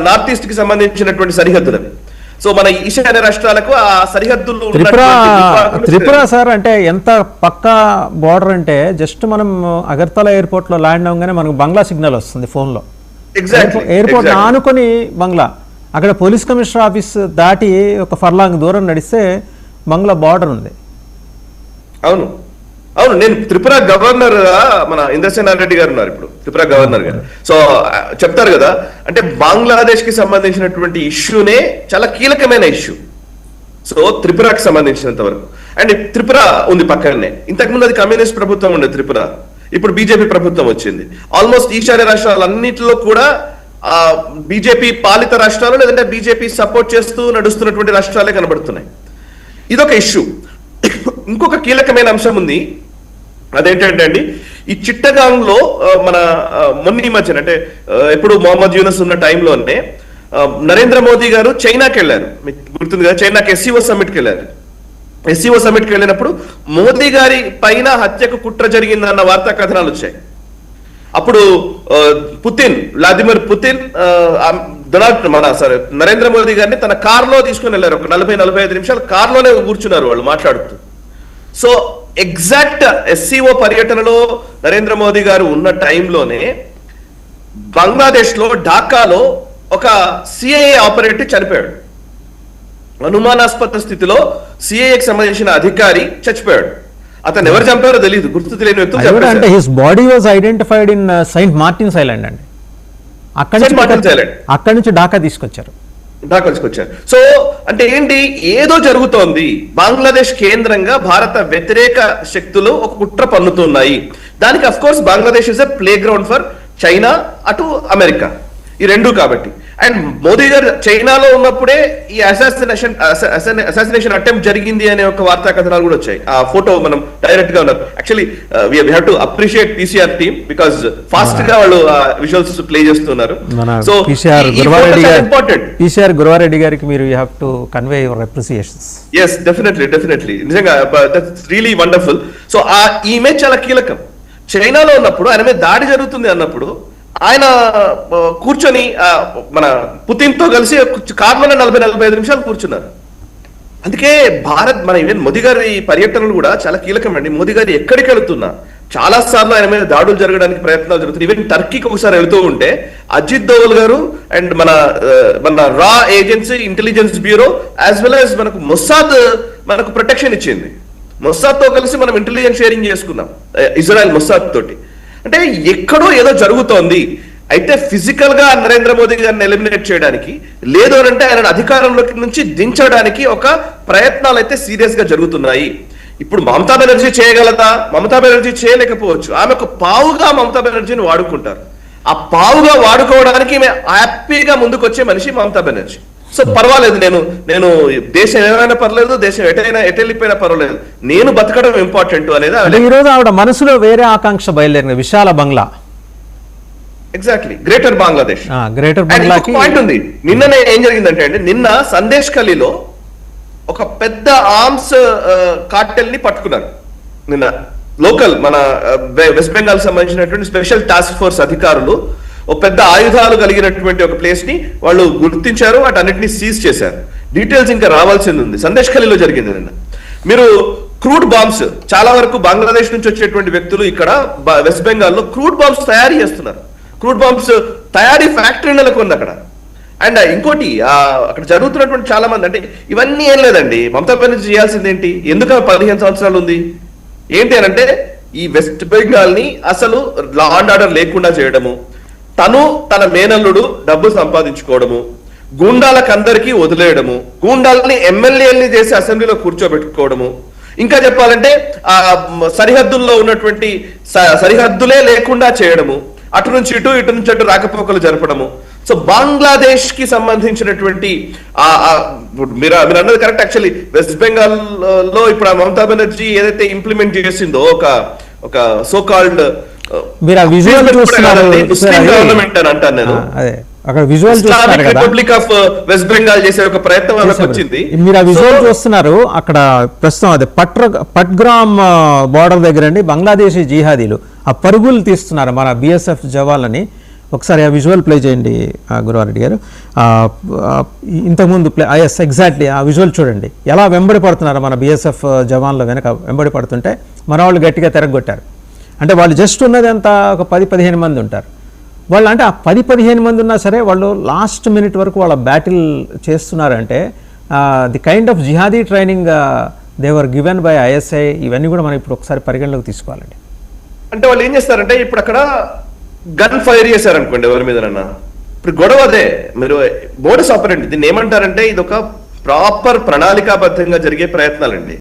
North east కి సంబంధించినటువంటి సరిహద్దులు. సో మన ఈశాన్య రాష్ట్రాలకు ఆ సరిహద్దులు త్రిపుర సార్ అంటే ఎంత పక్కా బార్డర్ అంటే జస్ట్ మనం అగర్తలా ఎయిర్పోర్ట్ లో ల్యాండ్ అవగానే మనకు బంగ్లా సిగ్నల్ వస్తుంది ఫోన్ లో. ఎయిర్పోర్ట్ ఆనుకొని బంగ్లా, అక్కడ పోలీస్ కమిషనర్ ఆఫీస్ దాటి ఒక ఫర్లాంగ్ దూరం నడిస్తే బంగ్లా బార్డర్ ఉంది. అవును అవును, నేను త్రిపుర గవర్నర్ మన ఇంద్రసేన రెడ్డి గారు ఉన్నారు ఇప్పుడు త్రిపుర గవర్నర్ గారు. సో చెప్తారు కదా, అంటే బంగ్లాదేశ్ కి సంబంధించినటువంటి ఇష్యూనే చాలా కీలకమైన ఇష్యూ. సో త్రిపురకి సంబంధించినంత వరకు, అండ్ త్రిపుర ఉంది పక్కనే. ఇంతకుముందు అది కమ్యూనిస్ట్ ప్రభుత్వం ఉండేది త్రిపుర, ఇప్పుడు బీజేపీ ప్రభుత్వం వచ్చింది. ఆల్మోస్ట్ ఈశాన్య రాష్ట్రాలన్నింటిలో కూడా బీజేపీ పాలిత రాష్ట్రాలు లేదంటే బీజేపీ సపోర్ట్ చేస్తూ నడుస్తున్నటువంటి రాష్ట్రాలే కనబడుతున్నాయి. ఇదొక ఇష్యూ. ఇంకొక కీలకమైన అంశం ఉంది, అదేంటంటే అండి, ఈ చిట్టగాంగ్ లో మన మొన్న మధ్యన అంటే ఎప్పుడు మొహమ్మద్ యూనస్ ఉన్న టైంలోనే నరేంద్ర మోదీ గారు చైనాకి వెళ్ళారు, మీకు గుర్తుంది కదా, చైనాకి ఎస్సీఓ సమ్మిట్కి వెళ్ళారు. ఎస్సీఓ సమ్మిట్కి వెళ్ళినప్పుడు మోదీ గారి పైన హత్యకు కుట్ర జరిగిందన్న వార్తా కథనాలు వచ్చాయి. అప్పుడు వ్లాదిమిర్ పుతిన్ నరేంద్ర మోదీ గారిని తన కార్లో తీసుకుని వెళ్ళారు. ఒక 40-45 నిమిషాలు కార్లోనే కూర్చున్నారు వాళ్ళు మాట్లాడుతూ. సో ఎగ్జాక్ట్ ఎస్సీఓ పర్యటనలో నరేంద్ర మోదీ గారు ఉన్న టైంలోనే బంగ్లాదేశ్ లో ఢాకాలో ఒక సిఐఏ ఆపరేటర్ చనిపోయాడు. అనుమానాస్పద స్థితిలో సిఐఏకి సంబంధించిన అధికారి చచ్చిపోయాడు. అతను ఎవరు చంపారో తెలియదు, గుర్తు తెలియని వ్యక్తులు. అంటే his body was identified in Saint Martin's island అండి. అక్కడి నుంచి ఢాకా తీసుకొచ్చారు. సో అంటే ఏంటి, ఏదో జరుగుతోంది. బంగ్లాదేశ్ కేంద్రంగా భారత వ్యతిరేక శక్తులు ఒక కుట్ర పన్నుతున్నాయి. దానికి of course Bangladesh is a play ground for China, అటు అమెరికా, ఈ రెండు. కాబట్టి అండ్ మోదీ గారు చైనాలో ఉన్నప్పుడే ఈ అసాసినేషన్ అటెంప్ట్ జరిగింది అనే ఒక వార్తా కథనాలు కూడా వచ్చాయి. ఆ ఫోటో మనం డైరెక్ట్ గా ఉన్నారు. Actually we have to appreciate PCR team because fast గా వాళ్ళు విజువల్స్ ప్లే చేస్తున్నారు. సో ఇంపార్టెంట్ పీసీఆర్ గురవారెడ్డి గారికి మీరు you have to convey your appreciations. yes definitely నిజంగా దట్స్ రియలీ వండర్ఫుల్. సో ఆ ఇమేజ్ చాలా కీలకం. చైనాలో ఉన్నప్పుడు ఆయన మీద దాడి జరుగుతుంది అన్నప్పుడు ఆయన కూర్చొని మన పుతిన్ తో కలిసి కార్లోనే 40-45 నిమిషాలు కూర్చున్నారు. అందుకే భారత్ మన ఈవెన్ మోదీ గారి పర్యటనలు కూడా చాలా కీలకమండి. మోదీ గారు ఎక్కడికి వెళుతున్నా చాలా సార్లు ఆయన మీద దాడులు జరగడానికి ప్రయత్నాలు జరుగుతున్నాయి. ఈవెన్ టర్కీకి ఒకసారి వెళుతూ ఉంటే అజిత్ దోవల్ గారు అండ్ మన రా agency intelligence bureau as well as మనకు మొస్సాద్ మనకు ప్రొటెక్షన్ ఇచ్చింది. మొస్సాద్ తో కలిసి మనం ఇంటెలిజెన్స్ షేరింగ్ చేసుకున్నాం ఇజ్రాయెల్ మొస్సాద్ తోటి. అంటే ఎక్కడో ఏదో జరుగుతోంది. అయితే ఫిజికల్ గా నరేంద్ర మోదీ గారిని ఎలిమినేట్ చేయడానికి, లేదు అంటే ఆయన అధికారంలోకి నుంచి దించడానికి ఒక ప్రయత్నాలు అయితే సీరియస్ గా జరుగుతున్నాయి. ఇప్పుడు మమతా బెనర్జీ చేయగలదా? మమతా బెనర్జీ చేయలేకపోవచ్చు. ఆమె ఒక పావుగా మమతా బెనర్జీని వాడుకుంటారు. ఆ పావుగా వాడుకోవడానికి హ్యాపీగా ముందుకు వచ్చే మనిషి మమతా బెనర్జీ. సో పర్వాలేదు, నేను దేశం ఏమైనా పర్లేదు, దేశం ఎటెళ్ళిపోయినా పర్వాలేదు, నేను బతకడం ఇంపార్టెంట్ అనేది ఈ రోజు ఆవిడ మనసులో వేరే ఆకాంక్ష బయలుదేరిన విశాల Bangla. Exactly, greater Bangladesh. Greater బంగ్లాకి పాయింట్ ఉంది. నిన్ననే ఏం జరిగిందంటే అండి, నిన్న సందేశ్ ఖలీలో ఒక పెద్ద ఆర్మ్స్ కార్టెల్ ని పట్టుకున్నారు. నిన్న లోకల్ మన వెస్ట్ బెంగాల్ సంబంధించినటువంటి స్పెషల్ టాస్క్ ఫోర్స్ అధికారులు ఒక పెద్ద ఆయుధాలు కలిగినటువంటి ఒక ప్లేస్ ని వాళ్ళు గుర్తించారు, వాటన్నిటిని సీజ్ చేశారు. డీటెయిల్స్ ఇంకా రావాల్సింది ఉంది. సందేశ్ ఖలీలో జరిగింది నిన్న. మీరు క్రూడ్ బాంబ్స్ చాలా వరకు బంగ్లాదేశ్ నుంచి వచ్చేటువంటి వ్యక్తులు ఇక్కడ వెస్ట్ బెంగాల్లో క్రూడ్ బాంబ్స్ తయారీ చేస్తున్నారు. క్రూడ్ బాంబ్స్ తయారీ ఫ్యాక్టరీ నెలకొంది అక్కడ. అండ్ ఇంకోటి అక్కడ జరుగుతున్నటువంటి చాలా మంది, అంటే ఇవన్నీ ఏం లేదండి, మమతా బెనర్జీ చేయాల్సింది ఏంటి, ఎందుకు 15 సంవత్సరాలు ఉంది ఏంటి అని అంటే, ఈ వెస్ట్ బెంగాల్ ని అసలు లా అండ్ ఆర్డర్ లేకుండా చేయడము, తను తన మేనల్లుడు డబ్బు సంపాదించుకోవడము, గూండాలకందరికీ వదిలేయడము, గూండాలని ఎమ్మెల్యేలని చేసి అసెంబ్లీలో కూర్చోబెట్టుకోవడము, ఇంకా చెప్పాలంటే ఆ సరిహద్దుల్లో ఉన్నటువంటి సరిహద్దులే లేకుండా చేయడము, అటు నుంచి ఇటు నుంచి అటు రాకపోకలు జరపడము. సో బంగ్లాదేశ్ కి సంబంధించినటువంటి మీరు అన్నది కరెక్ట్. యాక్చువల్లీ వెస్ట్ బెంగాల్ లో ఇప్పుడు మమతా బెనర్జీ ఏదైతే ఇంప్లిమెంట్ చేసిందో ఒక సో కాల్డ్ గవర్నమెంట్ అని అంటాను నేను, రిపబ్లిక్ ఆఫ్ వెస్ట్ బెంగాల్ చేసే ఒక ప్రయత్నం వచ్చింది. మీరు ఆ విజువల్ చూస్తున్నారు అక్కడ ప్రస్తుతం. అదే పట్గ్రామ్ బార్డర్ దగ్గర అండి బంగ్లాదేశీ జిహాదీలు ఆ పరుగులు తీస్తున్నారు మన బిఎస్ఎఫ్ జవాన్లని. ఒకసారి ఆ విజువల్ ప్లే చేయండి గురువారెడ్డి గారు. ఇంతకుముందు ఎగ్జాక్ట్లీ ఆ విజువల్ చూడండి, ఎలా వెంబడి పడుతున్నారు మన బిఎస్ఎఫ్ జవాన్లు వెనక వెంబడి పడుతుంటే మన వాళ్ళు గట్టిగా తిరగొట్టారు. అంటే వాళ్ళు జస్ట్ ఉన్నది అంతా ఒక 10-15 మంది ఉంటారు. వాళ్ళు అంటే ఆ 10-15 మంది ఉన్నా సరే వాళ్ళు లాస్ట్ మినిట్ వరకు వాళ్ళ బ్యాటిల్ చేస్తున్నారంటే the kind of jihadi training they were given by ISI, ఇవన్నీ కూడా మనం ఇప్పుడు ఒకసారి పరిగణలోకి తీసుకోవాలండి. అంటే వాళ్ళు ఏం చేస్తారంటే ఇప్పుడు అక్కడ గన్ ఫైర్ చేశారనుకోండి ఎవరి మీదనన్నా, ఇప్పుడు గొడవ అదే. మీరు మోడస్ ఆపరెండి దీన్ని ఏమంటారంటే ఇది ఒక ప్రాపర్ ప్రణాళికాబద్ధంగా జరిగే ప్రయత్నాలండి.